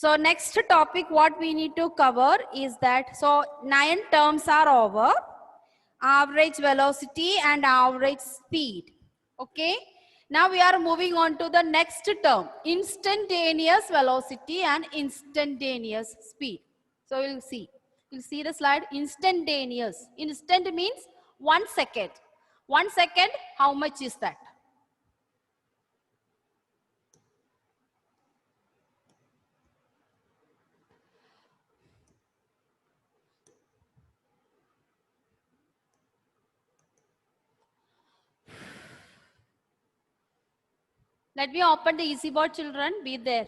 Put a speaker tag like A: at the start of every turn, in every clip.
A: So next topic what we need to cover is that, so 9 terms are over. Average velocity and average speed. Okay. Now we are moving on to the next term, instantaneous velocity and instantaneous speed. So we'll see. You'll see the slide, instantaneous. Instant means 1 second. 1 second, how much is that? Let me open the easy board, children. Be there.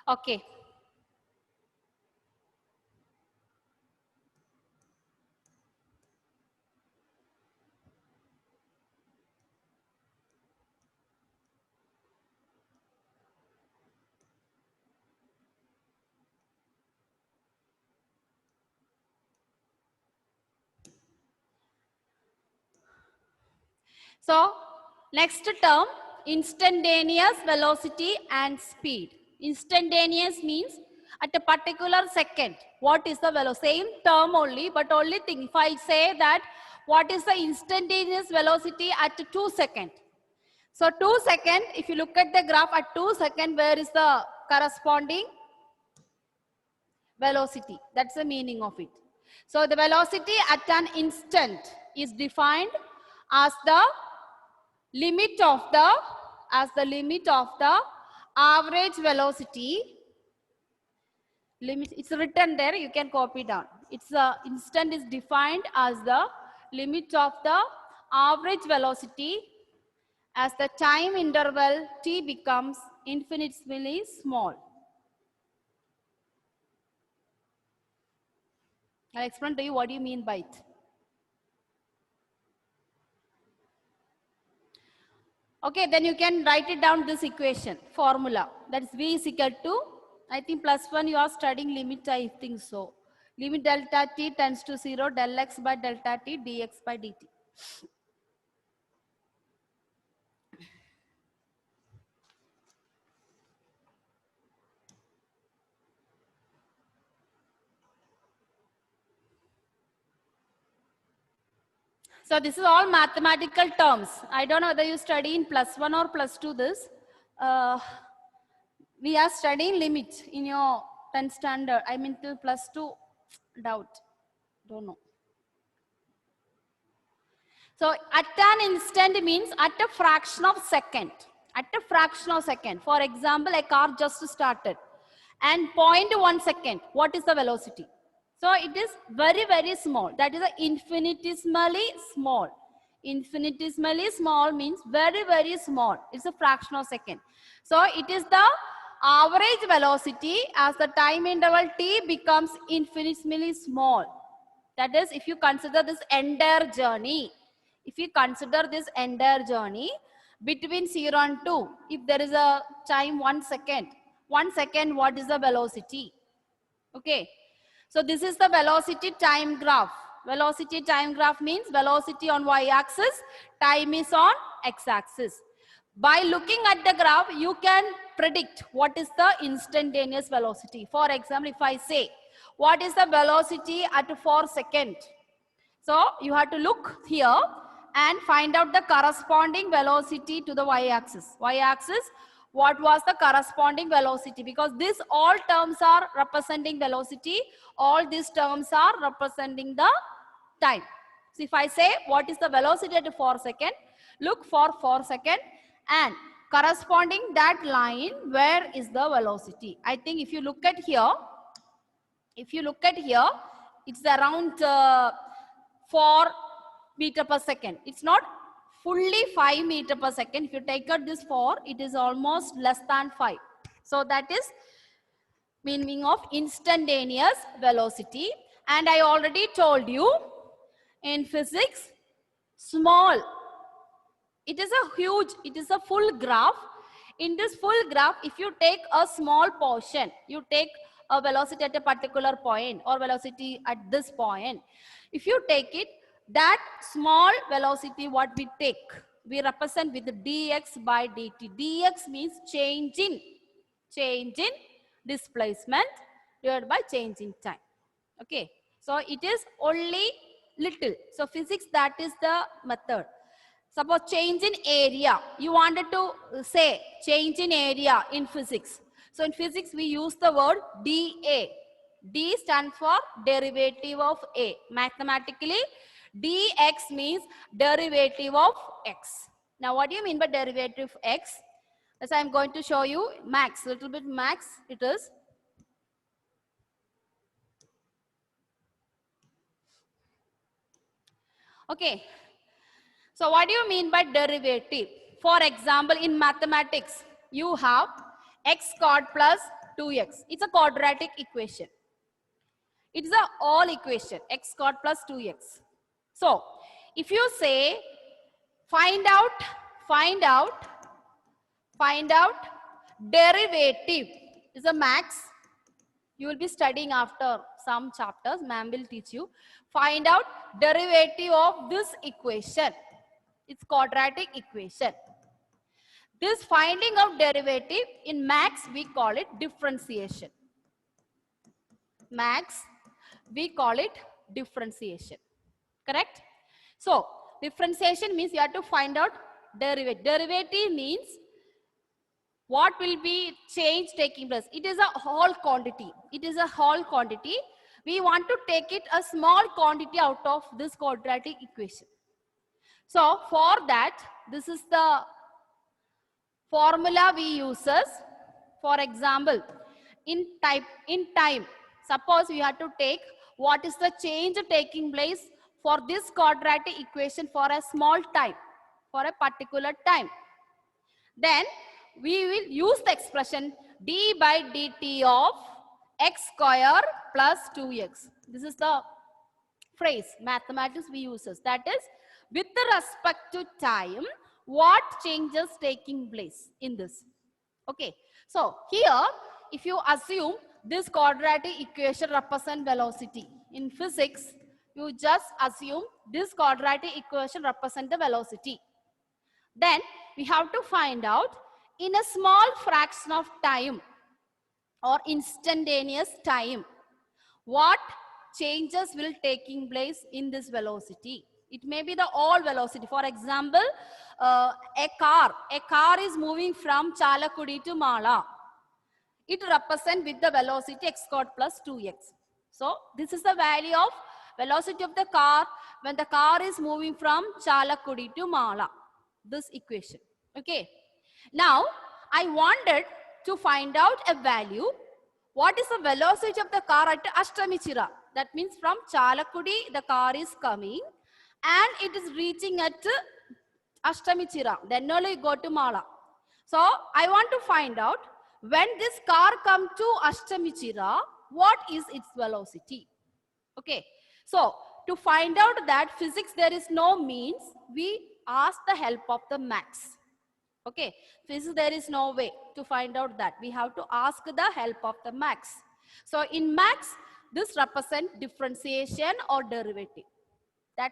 A: Okay. So next term, instantaneous velocity and speed. Instantaneous means at a particular second, what is the velocity? Same term only, but only thing, if I say that what is the instantaneous velocity at 2 seconds? So 2 seconds, if you look at the graph at 2 seconds, where is the corresponding velocity? That's the meaning of it. So the velocity at an instant is defined as the limit of the average velocity. Limit, it's written there, you can copy down. It's the instant is defined as the limit of the average velocity as the time interval t becomes infinitesimally small. I'll explain to you what do you mean by it. Okay, then you can write it down, this equation, formula. That is V is equal to, I think +1 you are studying limit, I think so. Limit delta t tends to 0, del x by delta t dx by dt. So this is all mathematical terms. I don't know whether you study in +1 or +2 this. We are studying limit in your 10th standard. I mean till +2, doubt. Don't know. So at an instant means at a fraction of second. At a fraction of second. For example, a car just started. And 0.1 second, what is the velocity? So it is very, very small. That is infinitesimally small. Infinitesimally small means very, very small. It's a fraction of a second. So it is the average velocity as the time interval t becomes infinitesimally small. That is, if you consider this entire journey, between 0 and 2, if there is a time 1 second, 1 second, what is the velocity? Okay. So this is the velocity time graph. Velocity time graph means velocity on y-axis, time is on x-axis. By looking at the graph, you can predict what is the instantaneous velocity. For example, if I say, what is the velocity at 4 seconds? So you have to look here and find out the corresponding velocity to the y-axis. Y-axis, what was the corresponding velocity? Because these all terms are representing velocity. All these terms are representing the time. So if I say what is the velocity at 4 seconds, look for 4 seconds and corresponding that line, where is the velocity? I think if you look at here, it's around 4 meter per second. It's not fully 5 meter per second. If you take out this 4, it is almost less than 5. So that is meaning of instantaneous velocity. And I already told you in physics, small, it is a full graph. In this full graph, if you take a small portion, you take a velocity at a particular point or velocity at this point. If you take it, that small velocity, what we take, we represent with the dx by dt. Dx means change in displacement divided by change in time. Okay, so it is only little. So physics, that is the method. Suppose change in area. You wanted to say change in area in physics. So in physics, we use the word dA. D stands for derivative of A. Mathematically, dx means derivative of x. Now, what do you mean by derivative of x? As I am going to show you max, little bit max it is. Okay. So what do you mean by derivative? For example, in mathematics, you have x squared plus 2x. It's a quadratic equation. It's a all equation, x squared plus 2x. So if you say find out derivative is a max, you will be studying after some chapters, ma'am will teach you. Find out derivative of this equation. It's quadratic equation. This finding of derivative in max, we call it differentiation. Max, we call it differentiation. Correct? So differentiation means you have to find out derivative. Derivative means what will be change taking place. It is a whole quantity. It is a whole quantity. We want to take it a small quantity out of this quadratic equation. So for that, this is the formula we uses. For example, in time, suppose we have to take what is the change taking place for this quadratic equation for a small time, for a particular time. Then we will use the expression d by dt of x square plus 2x. This is the phrase mathematics we uses. That is, with respect to time, what changes taking place in this. Okay, so here if you assume this quadratic equation represent velocity, in physics you just assume this quadratic equation represent the velocity. Then we have to find out in a small fraction of time or instantaneous time, what changes will taking place in this velocity. It may be the all velocity. For example, a car is moving from Chalakudi to Mala. It represents with the velocity x squared plus 2x. So this is the value of velocity of the car when the car is moving from Chalakudi to Mala. This equation. Okay. Now I wanted to find out a value. What is the velocity of the car at Ashtamichira? That means from Chalakudi the car is coming and it is reaching at Ashtamichira. Then only you go to Mala. So I want to find out when this car come to Ashtamichira, what is its velocity? Okay. So to find out that physics there is no means, we ask the help of the max. Okay. Physics there is no way to find out that. We have to ask the help of the max. So in max, this represents differentiation or derivative. That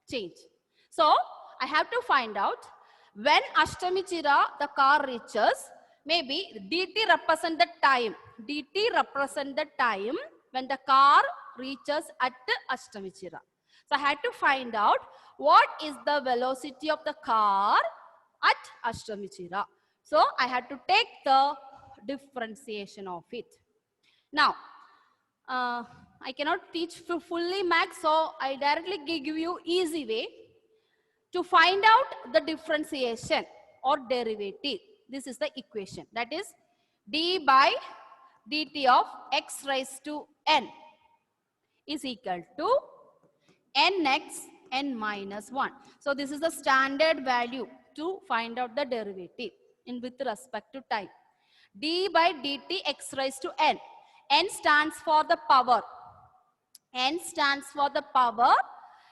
A: change. So I have to find out when Ashtamichira the car reaches, maybe dt represent the time. dt represent the time when the car reaches at Ashtamichira. So I had to find out what is the velocity of the car at Ashtamichira. So I had to take the differentiation of it. Now, I cannot teach fully max, so I directly give you easy way to find out the differentiation or derivative. This is the equation. That is d by dt of x raised to n is equal to nx n minus 1. So this is the standard value to find out the derivative in with respect to time. d by dt x raised to n. N stands for the power. N stands for the power.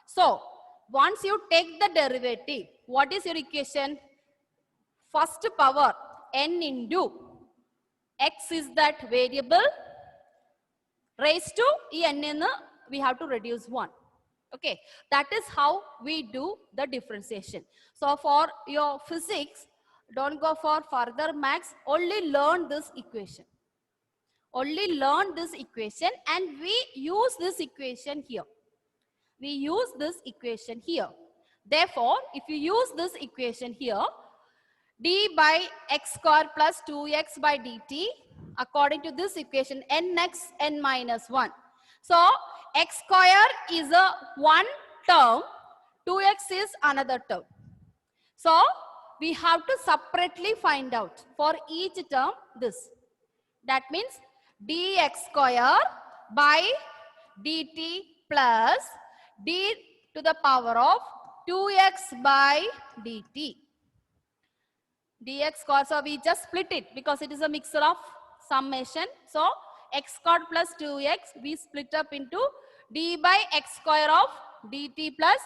A: So once you take the derivative, what is your equation? First power n into x is that variable raised to n, we have to reduce 1. Okay, that is how we do the differentiation. So for your physics, don't go for further max, only learn this equation. Only learn this equation and we use this equation here. We use this equation here. Therefore, if you use this equation here, d by x square plus 2x by dt, according to this equation, nx n minus 1. So, x square is a one term, 2x is another term. So, we have to separately find out for each term this. That means dx square by dt plus d to the power of 2x by dt. Dx square, so we just split it because it is a mixture of summation. So x squared plus 2x we split up into d by x square of dt plus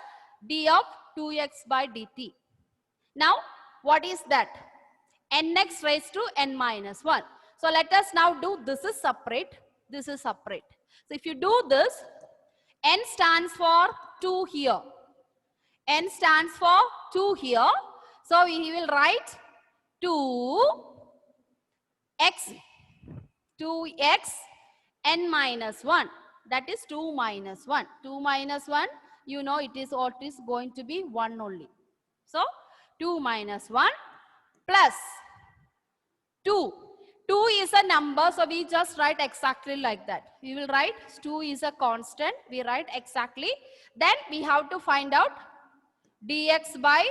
A: d of 2x by dt. Now what is that? Nx raised to n minus 1. So let us now do, this is separate, this is separate. So if you do this, n stands for 2 here. N stands for 2 here. So we will write 2x n minus 1. That is 2 minus 1. 2 minus 1, you know it is what is going to be 1 only. So 2 minus 1 plus 2. 2 is a number, so we just write exactly like that. We will write 2 is a constant. We write exactly. Then we have to find out dx by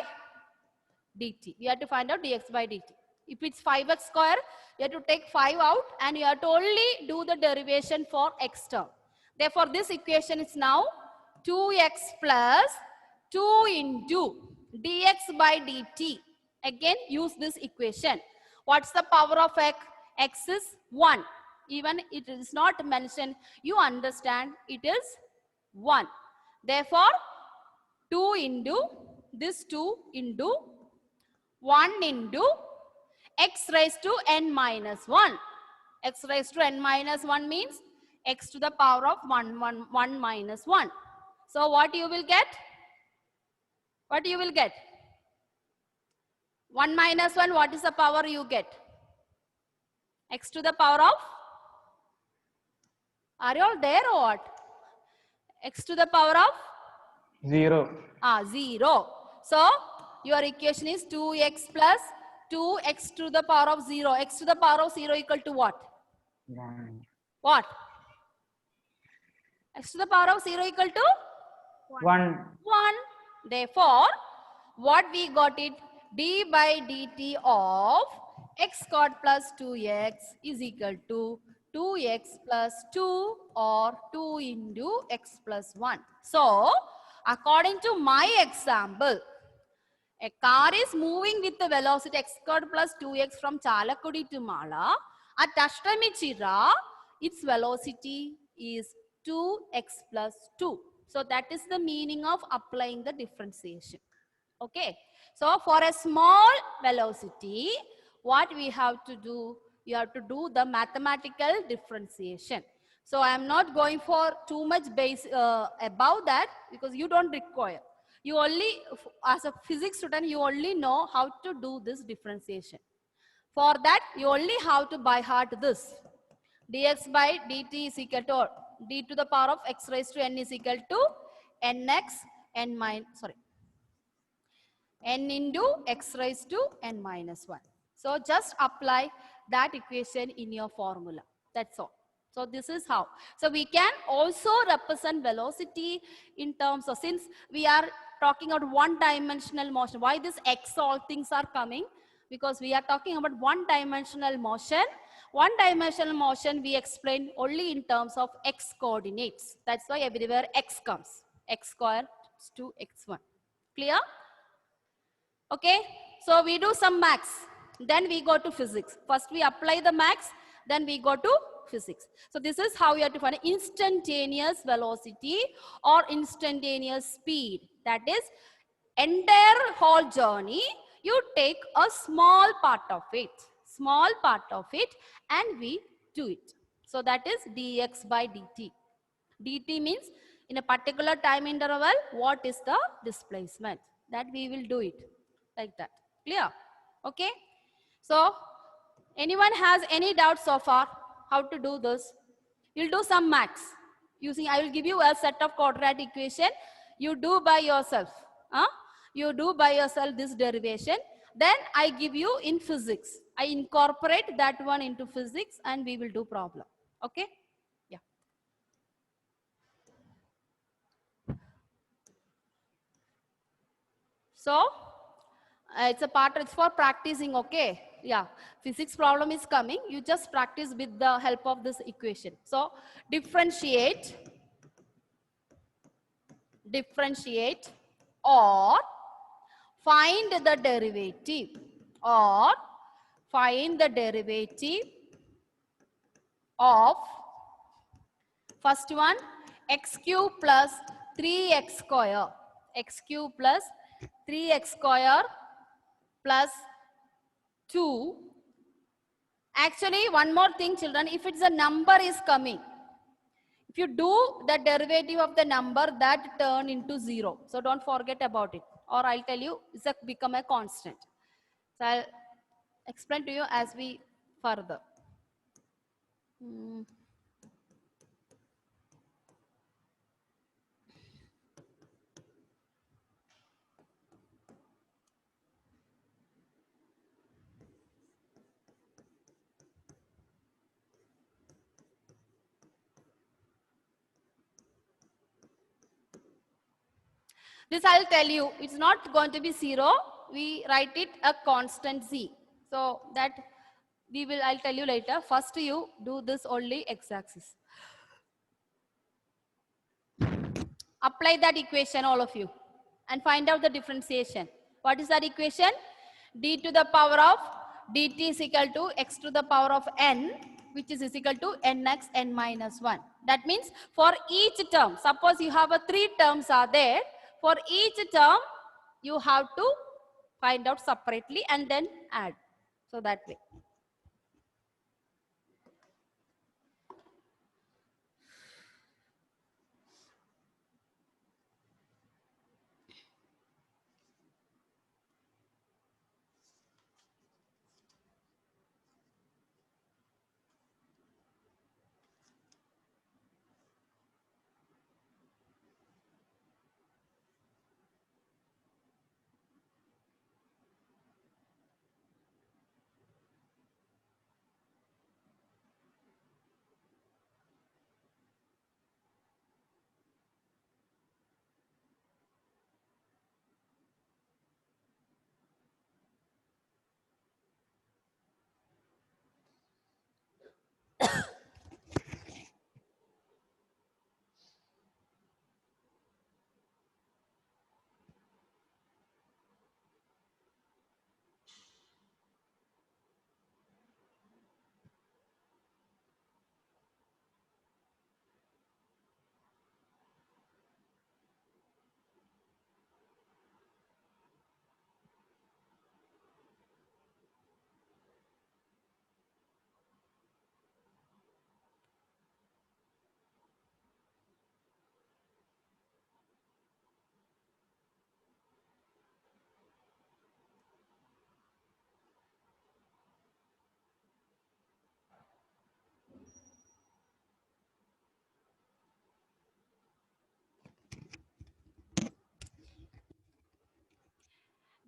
A: dt. We have to find out dx by dt. If it's 5x square, you have to take 5 out and you have to only do the derivation for x term. Therefore, this equation is now 2x plus 2 into dx by dt. Again, use this equation. What's the power of x? X is 1. Even it is not mentioned, you understand it is 1. Therefore, 2 into this 2 into 1 into x raised to n minus 1. X raised to n minus 1 means x to the power of 1 minus 1. So what you will get? What you will get? 1 minus 1, what is the power you get? X to the power of? Are you all there or what? X to the power of?
B: 0.
A: 0. So, your equation is 2x plus 2x to the power of 0. X to the power of 0 equal to what?
B: 1.
A: What? X to the power of 0 equal to?
B: 1.
A: 1. Therefore, what we got it? D by dt of x squared plus 2x is equal to 2x plus 2 or 2 into x plus 1. So, according to my example, a car is moving with the velocity x squared plus 2x from Chalakudi to Mala. At Ashtamichira, its velocity is 2x plus 2. So that is the meaning of applying the differentiation. Okay. So for a small velocity, what we have to do? You have to do the mathematical differentiation. So I am not going for too much base above that because you don't require. You only, as a physics student, you only know how to do this differentiation. For that, you only have to by heart this. Dx by dt is equal to d to the power of x raised to n is equal to nx n minus, sorry, n into x raised to n minus 1. So just apply that equation in your formula. That's all. So this is how. So we can also represent velocity in terms of, since we are talking about one-dimensional motion. Why this x all things are coming? Because we are talking about one-dimensional motion. One-dimensional motion we explain only in terms of x coordinates. That's why everywhere x comes. X square to x1. Clear? Okay, so we do some maths, then we go to physics. First we apply the maths, then we go to physics. So this is how you have to find instantaneous velocity or instantaneous speed. That is, entire whole journey, you take a small part of it, and we do it. So that is dx by dt. dt means in a particular time interval, what is the displacement? That we will do it like that. Clear? Okay. So anyone has any doubts so far how to do this? You'll do some maths using, I will give you a set of quadratic equation. You do by yourself. You do by yourself this derivation. Then I give you in physics. I incorporate that one into physics and we will do problem. Okay. Yeah. So it's a part, it's for practicing, okay? Yeah, physics problem is coming. You just practice with the help of this equation. So differentiate or find the derivative of first one x cube plus 3x square, x cube plus 3x square plus 2. Actually, one more thing, children, if it's a number is coming, if you do the derivative of the number, that turn into 0. So don't forget about it. Or I'll tell you, it's become a constant. So I'll explain to you as we further. This I'll tell you, it's not going to be 0. We write it a constant z. So that I'll tell you later. First you do this only x-axis. Apply that equation, all of you, and find out the differentiation. What is that equation? D to the power of dt is equal to x to the power of n, which is equal to nx n minus 1. That means for each term, suppose you have 3 terms are there. For each term, you have to find out separately and then add. So that way.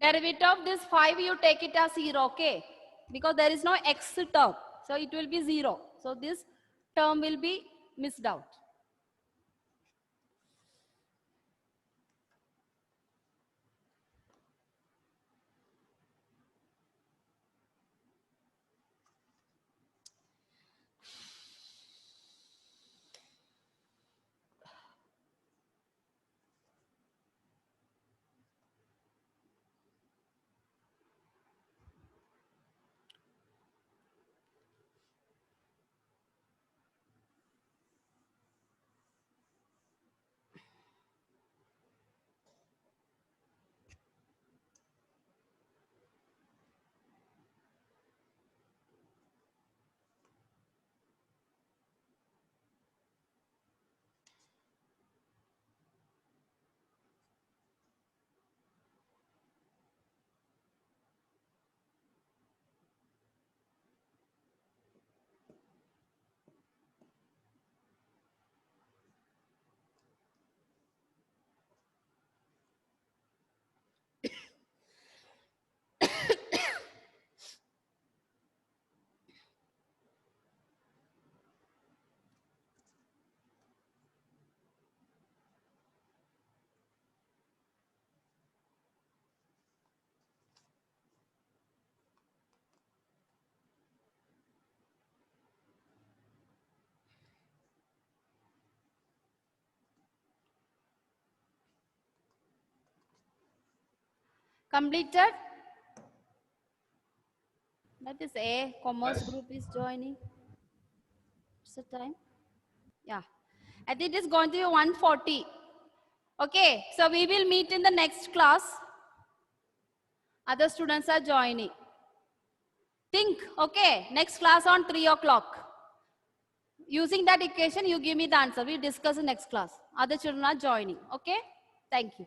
A: Derivative of this 5, you take it as 0, okay? Because there is no x term. So it will be 0. So this term will be missed out. Completed? That is A. Commerce group is joining. What's the time? Yeah. I think it is going to be 1:40. Okay. So we will meet in the next class. Other students are joining. Think. Okay. Next class on 3 o'clock. Using that equation, you give me the answer. We discuss in next class. Other children are joining. Okay. Thank you.